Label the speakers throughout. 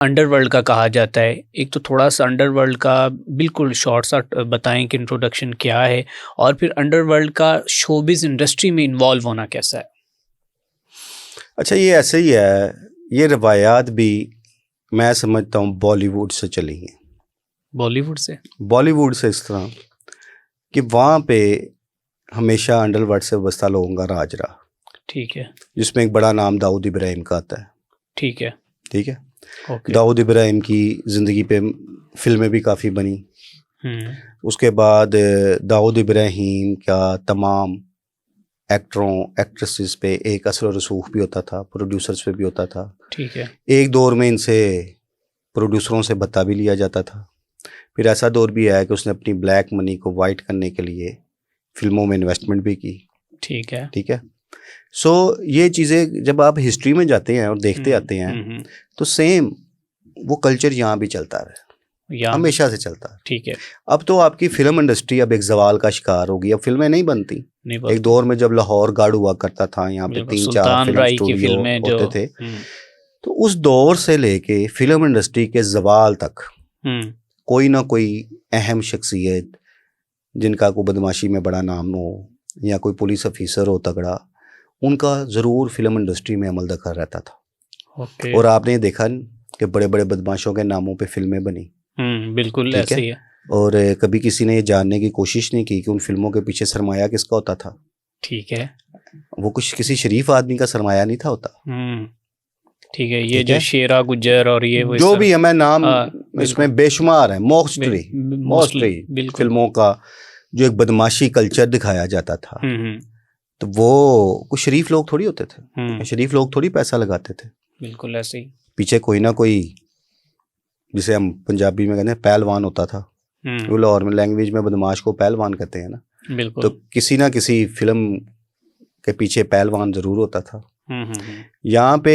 Speaker 1: Underworld का कहा जाता है। एक तो थोड़ा-सा अंडरवर्ल्ड का बिल्कुल शॉर्ट सा बताएँ कि इंट्रोडक्शन क्या है? और फिर अंडरवर्ल्ड का शोबिज़ इंडस्ट्री में इन्वॉल्व होना कैसा है?
Speaker 2: अच्छा, ये ऐसे ही है, ये रवायात भी मैं समझता हूँ बॉलीवुड से चली हैं।
Speaker 1: बॉलीवुड से?
Speaker 2: बॉलीवुड से इस तरह कि वहाँ पे हमेशा अंडरवर्ल्ड से वस्ता लोगों का राज रहा,
Speaker 1: ठीक है,
Speaker 2: जिसमें एक बड़ा नाम दाऊद इब्राहिम का आता है।
Speaker 1: ठीक है,
Speaker 2: ठीक है,
Speaker 1: ओके।
Speaker 2: दाऊद इब्राहिम की ज़िंदगी पे फिल्में भी काफ़ी बनी।
Speaker 1: हुँ,
Speaker 2: उसके बाद दाऊद इब्राहिम का तमाम एक्टरों एक्ट्रेसेस पे एक असर और रसूख भी होता था, प्रोड्यूसर्स पे भी होता था।
Speaker 1: ठीक है,
Speaker 2: एक दौर में इनसे प्रोड्यूसरों से भत्ता भी लिया जाता था। फिर ऐसा दौर भी आया कि उसने अपनी ब्लैक मनी को वाइट करने के लिए फिल्मों में इन्वेस्टमेंट भी की।
Speaker 1: ठीक है।
Speaker 2: ठीक है, सो ये चीज़ें जब आप हिस्ट्री में जाते हैं और देखते आते हैं
Speaker 1: हुँ,
Speaker 2: तो सेम वो कल्चर यहाँ भी चलता रहा,
Speaker 1: यहाँ
Speaker 2: हमेशा से चलता है।
Speaker 1: ठीक है,
Speaker 2: अब तो आपकी फिल्म इंडस्ट्री अब एक जवाल का शिकार होगी, अब फिल्में नहीं बनती।
Speaker 1: नहीं
Speaker 2: एक
Speaker 1: बोलते।
Speaker 2: दौर में जब लाहौर गार्ड हुआ करता था, यहाँ पे
Speaker 1: बिल्कुल,
Speaker 2: 3-4
Speaker 1: सुल्तान
Speaker 2: फिल्म
Speaker 1: राय की
Speaker 2: स्टूडियो
Speaker 1: फ़िल्में जो
Speaker 2: होते थे।
Speaker 1: हुँ,
Speaker 2: तो उस दौर से लेके फिल्म इंडस्ट्री के जवाल तक
Speaker 1: हुँ,
Speaker 2: कोई ना कोई अहम शख्सियत जिनका कोई बदमाशी में बड़ा नाम हो या कोई पुलिस ऑफिसर हो तगड़ा, उनका ज़रूर फिल्म इंडस्ट्री में अमल दखल रहता था।
Speaker 1: ओके।
Speaker 2: और आपने देखा कि बड़े बड़े बदमाशों के नामों पे फिल्में बनी।
Speaker 1: बिल्कुल
Speaker 2: ठीक
Speaker 1: ऐसे
Speaker 2: है,
Speaker 1: ही है।
Speaker 2: और कभी किसी ने ये जानने की कोशिश नहीं की कि उन फिल्मों के पीछे सरमाया किसका होता था।
Speaker 1: ठीक है।
Speaker 2: वो कुछ किसी शरीफ आदमी का सरमाया नहीं था होता।
Speaker 1: ठीक है, ये
Speaker 2: ठीक
Speaker 1: जो
Speaker 2: है,
Speaker 1: शेरा गुज्जर और ये वो
Speaker 2: जो भी है, मैं नाम
Speaker 1: बिल्कुल।
Speaker 2: इसमें बेशुमार है, मोस्टली
Speaker 1: मोस्टली बिल्कुल।
Speaker 2: फिल्मों का जो एक बदमाशी कल्चर दिखाया जाता था,
Speaker 1: हुँ,
Speaker 2: तो वो कुछ शरीफ लोग थोड़ी होते थे,
Speaker 1: हुँ,
Speaker 2: शरीफ लोग थोड़ी पैसा लगाते थे।
Speaker 1: बिल्कुल ऐसे ही।
Speaker 2: पीछे कोई ना कोई, जिसे हम पंजाबी में कहते हैं पहलवान होता था। वो लाहौर में लैंग्वेज में बदमाश को पहलवान कहते हैं ना, तो
Speaker 1: बिल्कुल।
Speaker 2: किसी ना किसी फिल्म के पीछे पहलवान ज़रूर होता था।
Speaker 1: हुँ,
Speaker 2: यहाँ पे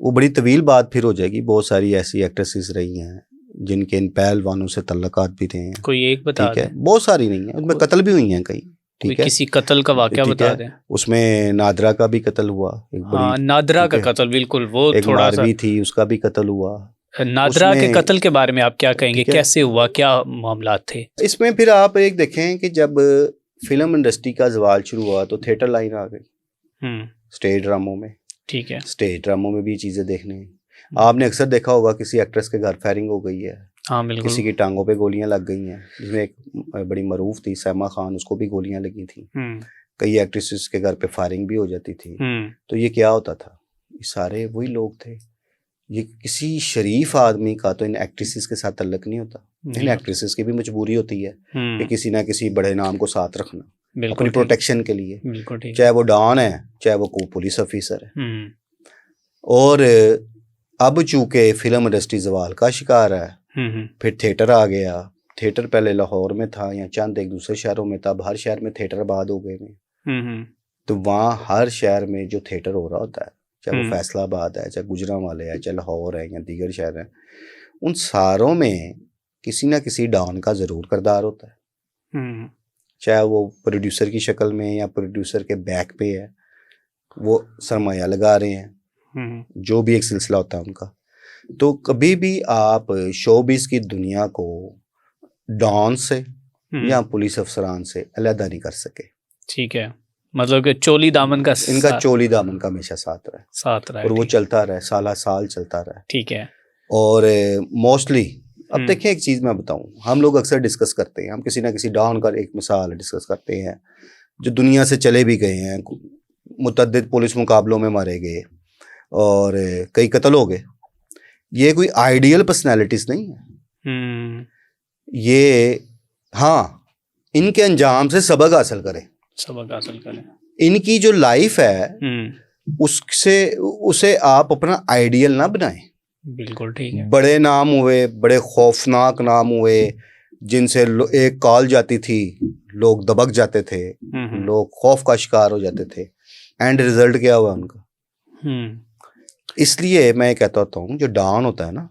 Speaker 2: वो बड़ी तवील बात फिर हो जाएगी, बहुत सारी ऐसी एक्ट्रेसेस रही हैं जिनके इन पहलवानों से तल्लुकात भी थे।
Speaker 1: कोई एक बता
Speaker 2: ठीक है,
Speaker 1: दें।
Speaker 2: बहुत सारी नहीं है, उसमें कत्ल भी हुई हैं कई।
Speaker 1: कोई
Speaker 2: ठीक है,
Speaker 1: किसी कत्ल का वाक़या
Speaker 2: ठीक
Speaker 1: बता
Speaker 2: है,
Speaker 1: दें।
Speaker 2: उसमें नादरा का भी कत्ल हुआ, एक
Speaker 1: हाँ,
Speaker 2: बड़ी,
Speaker 1: नादरा
Speaker 2: ठीक
Speaker 1: का
Speaker 2: है,
Speaker 1: कत्ल बिल्कुल, वो
Speaker 2: एक
Speaker 1: थोड़ा-सा
Speaker 2: मारवी थी उसका भी कत्ल हुआ।
Speaker 1: नादरा के
Speaker 2: उसमें
Speaker 1: कत्ल के बारे में आप क्या कहेंगे?
Speaker 2: ठीक है,
Speaker 1: कैसे हुआ? क्या मामलात थे?
Speaker 2: इसमें फिर आप एक देखें कि जब फिल्म इंडस्ट्री का ज़वाल शुरू हुआ तो थिएटर लाइन आ गई। स्टेज ड्रामों में,
Speaker 1: ठीक है।
Speaker 2: स्टेज ड्रामों में भी चीज़ें देखने हैं। आपने अक्सर देखा होगा किसी एक्ट्रेस के घर फायरिंग हो गई है,
Speaker 1: हाँ, बिल्कुल।
Speaker 2: किसी की टांगों पे गोलियां लग गई हैं, जिसमें एक बड़ी मरूफ थी सैमा खान, उसको भी गोलियां लगी थी। कई एक्ट्रेसेस के घर पे फायरिंग भी हो जाती थी। तो ये क्या होता था, ये सारे वही लोग थे। ये किसी शरीफ आदमी का तो इन एक्ट्रेसेस के साथ तल्लक नहीं होता। इन एक्ट्रेसेस की भी मजबूरी होती है कि किसी ना किसी बड़े नाम को साथ रखना अपनी प्रोटेक्शन के लिए, चाहे वो डॉन है चाहे वो कोई पुलिस ऑफिसर है। और अब चूंकि फिल्म इंडस्ट्री जवाल का शिकार है, फिर थिएटर आ गया। थिएटर पहले लाहौर में था या चंद एक दूसरे शहरों में था, अब हर शहर में थिएटर आबाद हो गए हैं। तो वहाँ हर शहर में जो थिएटर हो रहा होता है, चाहे वो फैसलाबाद है, चाहे गुजरांवाले है, चाहे लाहौर है या दीगर शहर हैं, उन सारों में किसी ना किसी डॉन का ज़रूर किरदार होता है। चाहे वो प्रोड्यूसर की शक्ल में या प्रोड्यूसर के बैक पे है, वो सरमाया लगा रहे हैं, जो भी एक सिलसिला होता है उनका। तो कभी भी आप शोबिस की दुनिया को डॉन से या पुलिस अफसरान से अलग नहीं कर सके।
Speaker 1: ठीक है, मतलब कि चोली दामन का
Speaker 2: इनका चोली दामन का हमेशा साथ रहा और वो चलता रहा, साला साल चलता रहा।
Speaker 1: ठीक है।
Speaker 2: और मोस्टली अब देखें, एक चीज़ मैं बताऊं, हम लोग अक्सर डिस्कस करते हैं, हम किसी ना किसी डॉन का एक मिसाल डिस्कस करते हैं जो दुनिया से चले भी गए हैं, मुतअद्दिद पुलिस मुकाबलों में मारे गए और कई कत्ल हो गए। ये कोई आइडियल पर्सनैलिटीज़ नहीं है। ये हाँ, इनके अंजाम से सबक हासिल करें। इनकी जो लाइफ है उससे उसे आप अपना आइडियल ना बनाएं।
Speaker 1: बिल्कुल ठीक है।
Speaker 2: बड़े नाम हुए, बड़े खौफनाक नाम हुए, जिनसे एक कॉल जाती थी लोग दबक जाते थे, लोग खौफ का शिकार हो जाते थे। एंड रिजल्ट क्या हुआ उनका? इसलिए मैं कहता होता हूँ, जो डॉन होता है ना,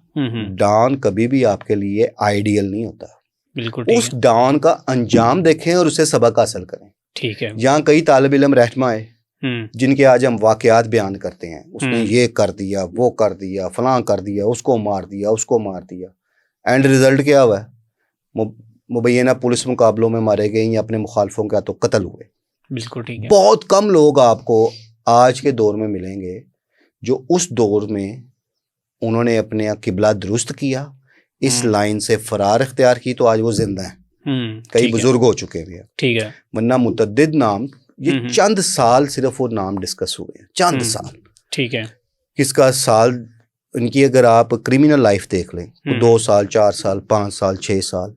Speaker 2: डॉन कभी भी आपके लिए आइडियल नहीं होता।
Speaker 1: बिल्कुल
Speaker 2: उस डॉन का अंजाम देखें और उसे सबक हासिल करें।
Speaker 1: ठीक है।
Speaker 2: यहाँ कई तालिब इल्म रहनुमा आए, जिनके आज हम वाकयात बयान करते हैं, उसने ये कर दिया, वो कर दिया, फलां कर दिया, उसको मार दिया, उसको मार दिया। एंड रिजल्ट क्या हुआ? मुबैना पुलिस मुकाबलों में मारे गए या अपने मुखालफों के हाथों कत्ल हुए।
Speaker 1: बिल्कुल ठीक है।
Speaker 2: बहुत कम लोग आपको आज के दौर में मिलेंगे जो उस दौर में उन्होंने अपने किबला दुरुस्त किया, इस लाइन से फरार इख्तियार की, तो आज वो जिंदा हैं। कई बुजुर्ग हो चुके हैं।
Speaker 1: ठीक है।
Speaker 2: वरना मुतद्दिद नाम, ये चंद साल सिर्फ वो नाम डिस्कस हुए हैं, चंद साल।
Speaker 1: ठीक है।
Speaker 2: किसका साल, इनकी अगर आप क्रिमिनल लाइफ देख लें तो 2 साल, 4 साल, 5 साल, 6 साल,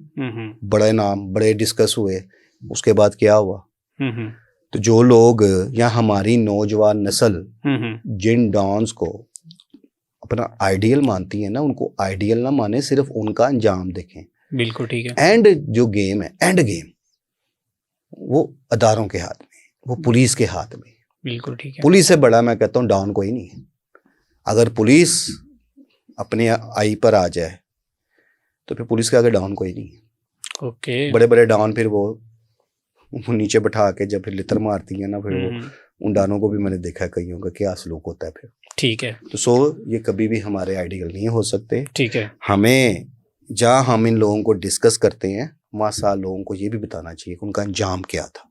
Speaker 2: बड़े नाम बड़े डिस्कस हुए। उसके बाद क्या हुआ? तो जो लोग या हमारी नौजवान नस्ल जिन डॉन्स को अपना आइडियल मानती है ना, उनको आइडियल ना माने, सिर्फ उनका अंजाम देखें।
Speaker 1: बिल्कुल ठीक है।
Speaker 2: एंड जो गेम है, एंड गेम, वो अदारों के हाथ में, वो पुलिस के हाथ में।
Speaker 1: बिल्कुल ठीक है।
Speaker 2: पुलिस से बड़ा मैं कहता हूँ डॉन कोई नहीं है। अगर पुलिस अपने आई पर आ जाए तो फिर पुलिस के आगे डॉन कोई नहीं है।
Speaker 1: ओके।
Speaker 2: बड़े बड़े डॉन फिर वो नीचे बैठा के जब फिर लितर मारती है ना, फिर वो उन डॉनों को भी मैंने देखा है, कईयों का क्या सलूक होता है फिर।
Speaker 1: ठीक है।
Speaker 2: तो ये कभी भी हमारे आइडियल नहीं हो सकते।
Speaker 1: ठीक है।
Speaker 2: हमें जहाँ हम इन लोगों को डिस्कस करते हैं, वहाँ लोगों को ये भी बताना चाहिए कि उनका अंजाम क्या था।